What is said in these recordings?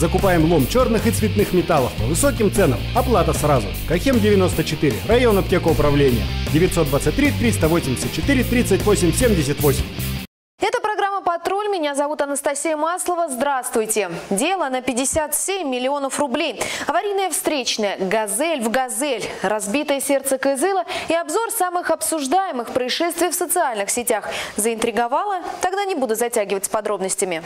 Закупаем лом черных и цветных металлов по высоким ценам. Оплата сразу. Кахем 94, район аптека управления. 923 384 38 78. Это программа «Патруль». Меня зовут Анастасия Маслова. Здравствуйте. Дело на 57 миллионов рублей. Аварийная встречная, «Газель» в «Газель», разбитое сердце Кызыла и обзор самых обсуждаемых происшествий в социальных сетях. Заинтриговала? Тогда не буду затягивать с подробностями.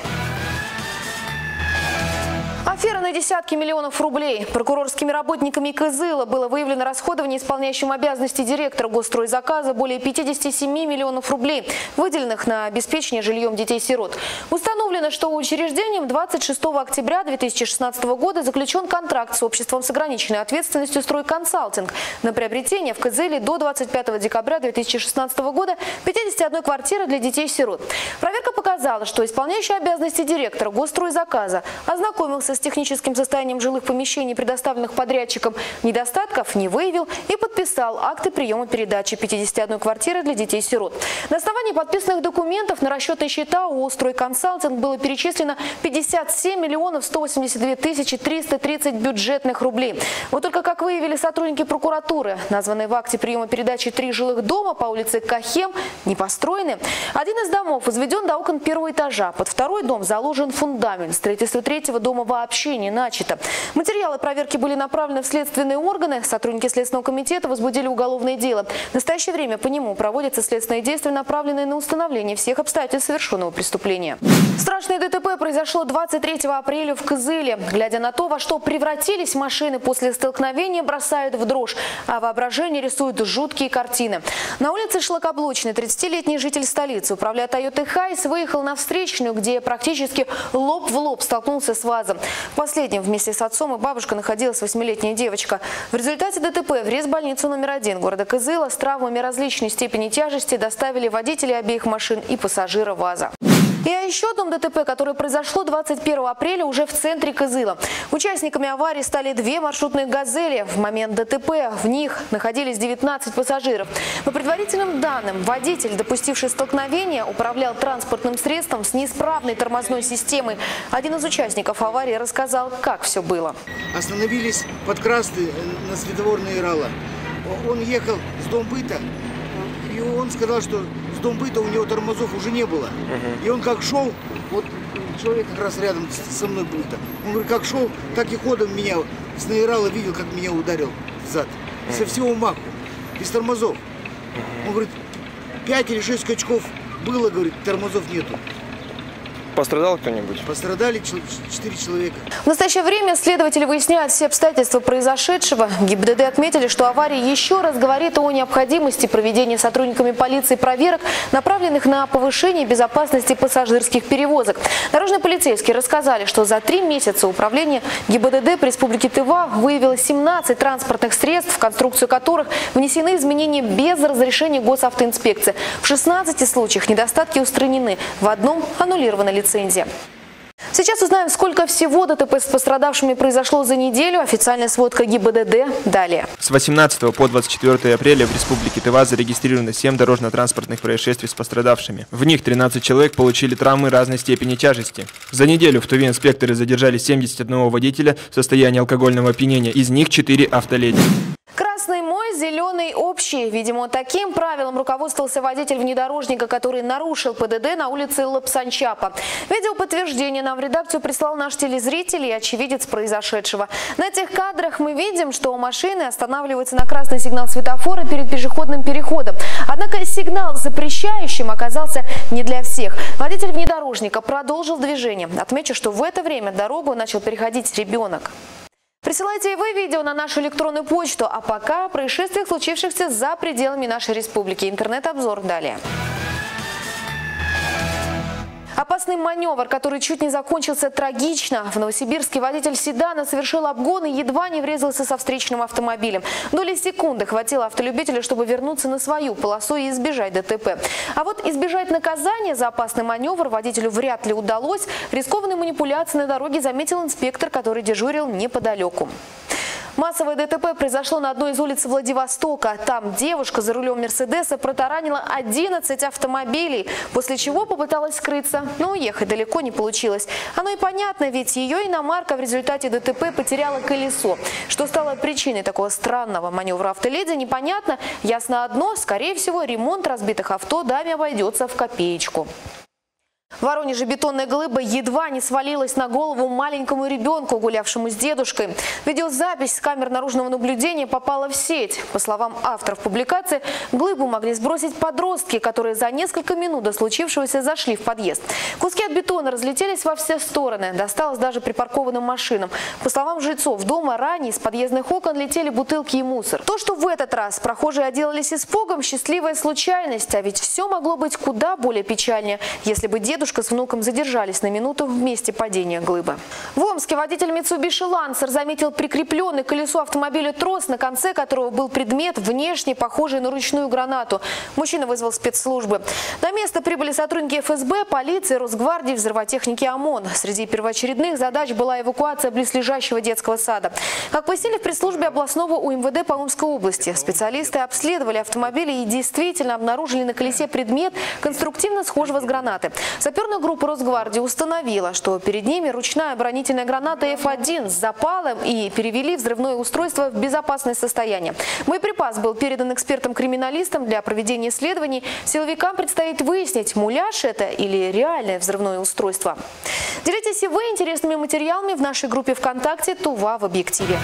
Афера на десятки миллионов рублей. Прокурорскими работниками Кызыла было выявлено расходование исполняющим обязанности директора Госстройзаказа более 57 миллионов рублей, выделенных на обеспечение жильем детей-сирот. Установлено, что учреждением 26 октября 2016 года заключен контракт с обществом с ограниченной ответственностью «Стройконсалтинг» на приобретение в Кызыле до 25 декабря 2016 года 51 квартиры для детей-сирот. Проверка показала, что исполняющий обязанности директора Госстройзаказа ознакомился с техническим состоянием жилых помещений, предоставленных подрядчиком, недостатков не выявил и подписал акты приема передачи 51 квартиры для детей-сирот. На основании подписанных документов на расчетные счета ООО «Стройконсалтинг» было перечислено 57 миллионов 182 тысячи 330 бюджетных рублей. Вот только, как выявили сотрудники прокуратуры, названные в акте приема передачи 3 жилых дома по улице Кахем не построены. Один из домов возведен до окон первого этажа, под второй дом заложен фундамент, строительство третьего дома вообще не начато. Материалы проверки были направлены в следственные органы. Сотрудники Следственного комитета возбудили уголовное дело. В настоящее время по нему проводятся следственные действия, направленные на установление всех обстоятельств совершенного преступления. Страшное ДТП произошло 23 апреля в Кызыле. Глядя на то, во что превратились машины после столкновения, бросают в дрожь, а воображение рисует жуткие картины. На улице Шлакоблочной 30-летний житель столицы, управляя Toyota Хайс, выехал на встречную, где практически лоб в лоб столкнулся с ВАЗом. В последнем вместе с отцом и бабушкой находилась 8-летняя девочка. В результате ДТП в резбольницу номер 1 города Кызыла с травмами различной степени тяжести доставили водители обеих машин и пассажира ВАЗа. И еще одном ДТП, которое произошло 21 апреля уже в центре Кызыла. Участниками аварии стали 2 маршрутные «Газели». В момент ДТП в них находились 19 пассажиров. По предварительным данным, водитель, допустивший столкновение, управлял транспортным средством с неисправной тормозной системой. Один из участников аварии рассказал, как все было. Остановились под красный на светофорное Ирала. Он ехал с Домбыта, и он сказал, что с Домбыта у него тормозов уже не было. И он как шел, вот человек как раз рядом со мной был. Он говорит, как шел, так и ходом меня с Наирала видел, как меня ударил взад. Со всего маху, без тормозов. Он говорит, 5 или 6 скачков было, говорит, тормозов нету. Пострадал кто-нибудь? Пострадали 4 человека. В настоящее время следователи выясняют все обстоятельства произошедшего. ГИБДД отметили, что авария еще раз говорит о необходимости проведения сотрудниками полиции проверок, направленных на повышение безопасности пассажирских перевозок. Дорожные полицейские рассказали, что за 3 месяца управление ГИБДД по республике Тыва выявило 17 транспортных средств, в конструкцию которых внесены изменения без разрешения госавтоинспекции. В 16 случаях недостатки устранены, в одном аннулирована лицензия. Сейчас узнаем, сколько всего ДТП с пострадавшими произошло за неделю. Официальная сводка ГИБДД далее. С 18 по 24 апреля в Республике Тыва зарегистрировано 7 дорожно-транспортных происшествий с пострадавшими. В них 13 человек получили травмы разной степени тяжести. За неделю в Туве инспекторы задержали 71 водителя в состоянии алкогольного опьянения, из них 4 автоледи. Красный мой, зеленый общий. Видимо, таким правилом руководствовался водитель внедорожника, который нарушил ПДД на улице Лапсанчапа. Видеоподтверждение нам в редакцию прислал наш телезритель и очевидец произошедшего. На этих кадрах мы видим, что машины останавливаются на красный сигнал светофора перед пешеходным переходом. Однако сигнал запрещающим оказался не для всех. Водитель внедорожника продолжил движение. Отмечу, что в это время дорогу начал переходить ребенок. Присылайте и вы видео на нашу электронную почту. А пока о происшествиях, случившихся за пределами нашей республики. Интернет-обзор далее. Опасный маневр, который чуть не закончился трагично. В Новосибирске водитель седана совершил обгон и едва не врезался со встречным автомобилем. Доли секунды хватило автолюбителя, чтобы вернуться на свою полосу и избежать ДТП. А вот избежать наказания за опасный маневр водителю вряд ли удалось. Рискованные манипуляции на дороге заметил инспектор, который дежурил неподалеку. Массовое ДТП произошло на одной из улиц Владивостока. Там девушка за рулем Мерседеса протаранила 11 автомобилей, после чего попыталась скрыться, но уехать далеко не получилось. Оно и понятно, ведь ее иномарка в результате ДТП потеряла колесо. Что стало причиной такого странного маневра автоледи, непонятно. Ясно одно – скорее всего, ремонт разбитых авто даме обойдется в копеечку. В Воронеже бетонная глыба едва не свалилась на голову маленькому ребенку, гулявшему с дедушкой. Видеозапись с камер наружного наблюдения попала в сеть. По словам авторов публикации, глыбу могли сбросить подростки, которые за несколько минут до случившегося зашли в подъезд. Куски от бетона разлетелись во все стороны. Досталось даже припаркованным машинам. По словам жильцов дома, ранее из подъездных окон летели бутылки и мусор. То, что в этот раз прохожие отделались испугом, счастливая случайность. А ведь все могло быть куда более печальнее, если бы дедушка с внуком задержались на минуту в месте падения глыбы. В Омске водитель Mitsubishi Lancer заметил прикрепленный к колесу автомобиля трос, на конце которого был предмет, внешне похожий на ручную гранату. Мужчина вызвал спецслужбы. На место прибыли сотрудники ФСБ, полиции, Росгвардии, взрывотехники ОМОН. Среди первоочередных задач была эвакуация близлежащего детского сада. Как пояснили в пресс-службе областного УМВД по Омской области, специалисты обследовали автомобили и действительно обнаружили на колесе предмет, конструктивно схожего с гранатой. Саперная группа Росгвардии установила, что перед ними ручная оборонительная граната F1 с запалом и перевели взрывное устройство в безопасное состояние. Боеприпас был передан экспертам-криминалистам для проведения исследований. Силовикам предстоит выяснить, муляж это или реальное взрывное устройство. Делитесь и вы интересными материалами в нашей группе ВКонтакте «Тува в объективе».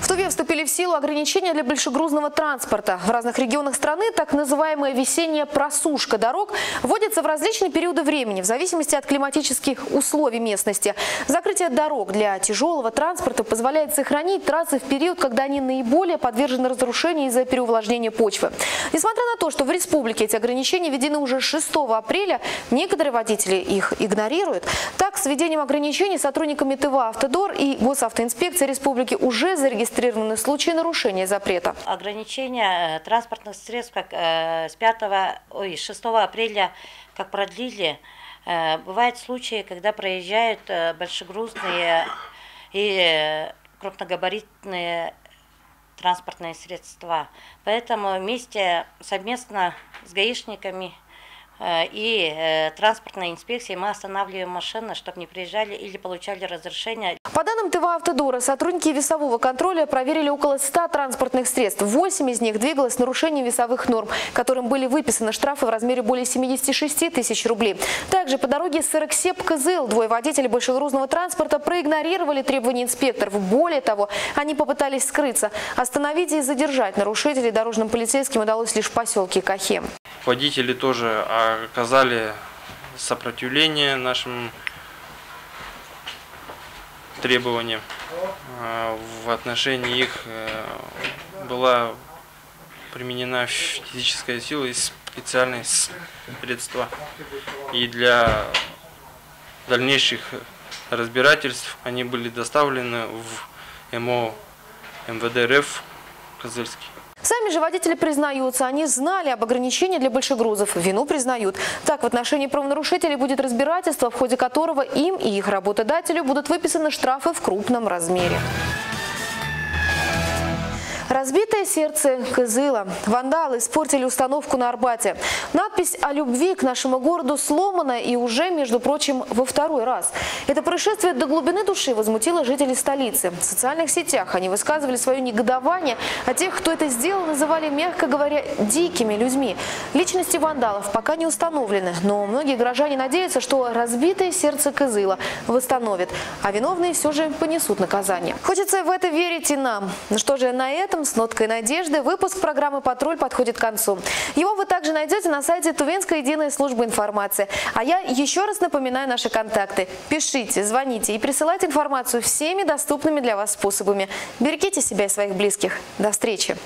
В Туве вступили в силу ограничения для большегрузного транспорта. В разных регионах страны так называемая весенняя просушка дорог вводится в различные периоды времени, в зависимости от климатических условий местности. Закрытие дорог для тяжелого транспорта позволяет сохранить трассы в период, когда они наиболее подвержены разрушению из-за переувлажнения почвы. Несмотря на то, что в республике эти ограничения введены уже 6 апреля, некоторые водители их игнорируют. Так, с введением ограничений сотрудниками ТВА «Автодор» и Госавтоинспекции республики уже зарегистрированы случаи нарушения запрета. Ограничения транспортных средств как с 6 апреля как продлили. Бывают случаи, когда проезжают большегрузные и крупногабаритные транспортные средства. Поэтому вместе совместно с гаишниками и транспортной инспекцией мы останавливаем машины, чтобы не приезжали или получали разрешение. По данным ТВА «Автодора», сотрудники весового контроля проверили около 100 транспортных средств. 8 из них двигалось с нарушением весовых норм, которым были выписаны штрафы в размере более 76 тысяч рублей. Также по дороге Сыроксеп-Кызыл двое водителей большегрузного транспорта проигнорировали требования инспекторов. Более того, они попытались скрыться. Остановить и задержать нарушителей дорожным полицейским удалось лишь в поселке Кахем. Водители тоже оказали сопротивление нашим требованиям. В отношении их была применена физическая сила и специальные средства. И для дальнейших разбирательств они были доставлены в МО МВД РФ Козельский. Сами же водители признаются, они знали об ограничении для большегрузов, вину признают. Так, в отношении правонарушителей будет разбирательство, в ходе которого им и их работодателю будут выписаны штрафы в крупном размере. Разбитое сердце Кызыла. Вандалы испортили установку на Арбате. Надпись о любви к нашему городу сломана и уже, между прочим, во второй раз. Это происшествие до глубины души возмутило жителей столицы. В социальных сетях они высказывали свое негодование, а тех, кто это сделал, называли, мягко говоря, дикими людьми. Личности вандалов пока не установлены, но многие горожане надеются, что разбитое сердце Кызыла восстановит, а виновные все же понесут наказание. Хочется в это верить и нам. Ну что же, на этом с ноткой надежды выпуск программы «Патруль» подходит к концу. Его вы также найдете на сайте Тувинской единой службы информации. А я еще раз напоминаю наши контакты. Пишите, звоните и присылайте информацию всеми доступными для вас способами. Берегите себя и своих близких. До встречи!